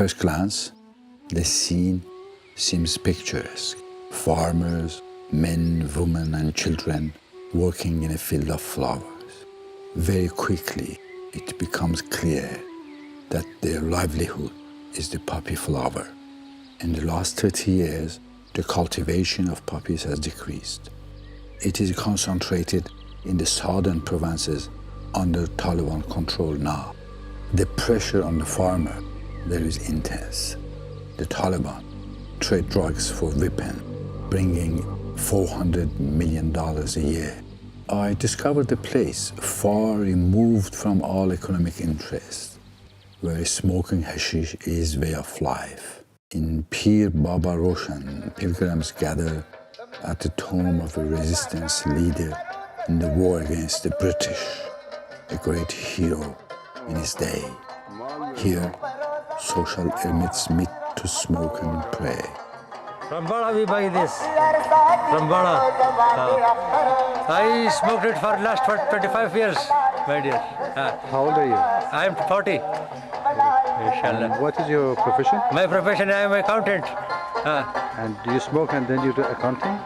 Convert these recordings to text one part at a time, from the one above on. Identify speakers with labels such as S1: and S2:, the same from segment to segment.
S1: first glance, the scene seems picturesque. Farmers, men, women, and children working in a field of flowers. Very quickly, it becomes clear that their livelihood is the poppy flower. In the last 30 years, the cultivation of poppies has decreased. It is concentrated in the southern provinces under Taliban control now. The pressure on the farmer there is intense. The Taliban trade drugs for weapons, bringing $400 million a year. I discovered a place far removed from all economic interests, where smoking hashish is way of life. In Pir Baba Roshan, pilgrims gather at the tomb of a resistance leader in the war against the British, a great hero in his day. Here, social hermits meet to smoke and pray.
S2: From Bada we buy this. From Bada. I smoked it for last 25 years, my dear.
S3: How old are you?
S2: I am 40. Inshallah.
S3: What is your profession?
S2: My profession, I am accountant.
S3: And do you smoke and then you do accounting?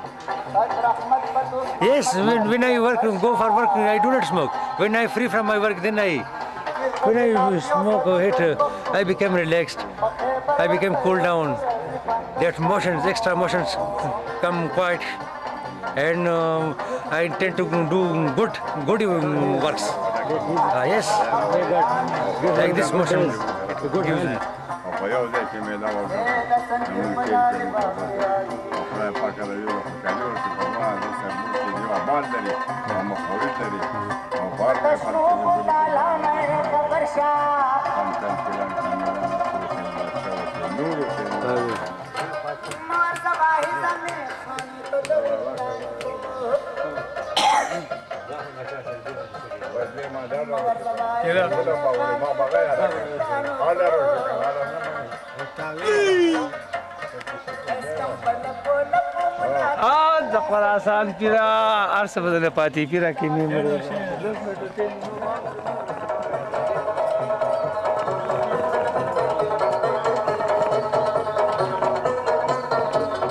S2: Yes, when I work, go for work, I do not smoke. When I free from my work, then when I smoke it, I become relaxed. I become cool down. That motions, extra motions come quite, and I tend to do good works. Yes, like this motion, good using.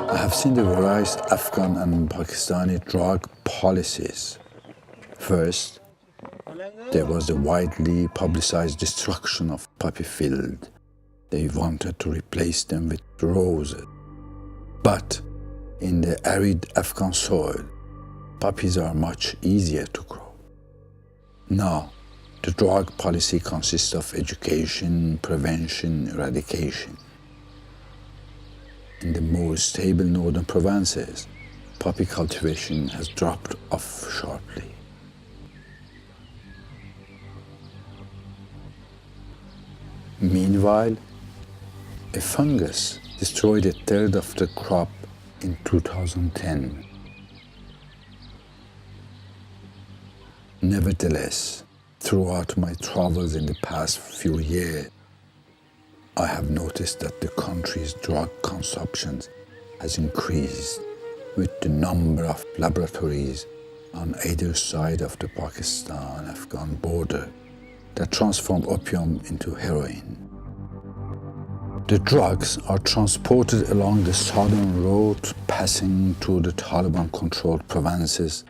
S1: I have seen the various Afghan and Pakistani drug policies. First, there was the widely publicized destruction of poppy field. They wanted to replace them with roses. But in the arid Afghan soil, poppies are much easier to grow. Now, the drug policy consists of education, prevention, eradication. In the more stable northern provinces, poppy cultivation has dropped off sharply. Meanwhile, a fungus destroyed a third of the crop in 2010. Nevertheless, throughout my travels in the past few years, I have noticed that the country's drug consumption has increased with the number of laboratories on either side of the Pakistan-Afghan border that transform opium into heroin. The drugs are transported along the southern road, passing through the Taliban-controlled provinces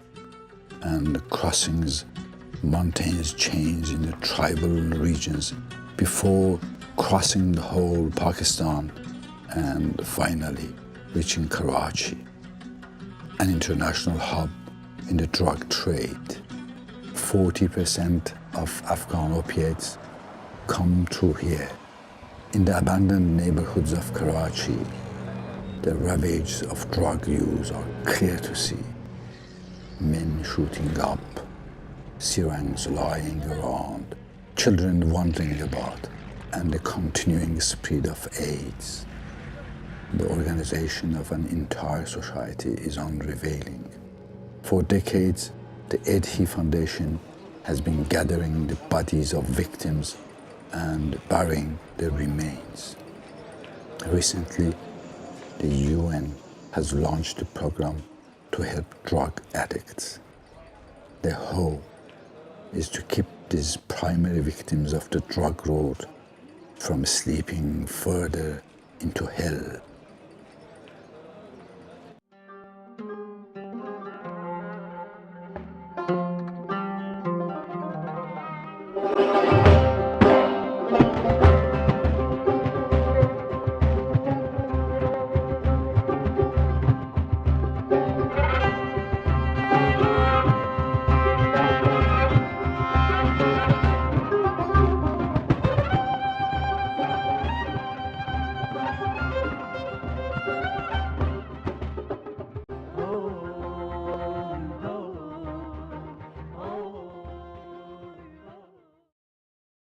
S1: and crossings mountainous chains in the tribal regions before crossing the whole Pakistan and finally reaching Karachi, an international hub in the drug trade. 40% of Afghan opiates come through here. In the abandoned neighborhoods of Karachi, the ravages of drug use are clear to see. Men shooting up, syringes lying around, children wandering about, and the continuing spread of AIDS. The organization of an entire society is unrevealing. For decades, the Arte Foundation has been gathering the bodies of victims and burying their remains. Recently, the UN has launched a program to help drug addicts. The hope is to keep these primary victims of the drug road from slipping further into hell.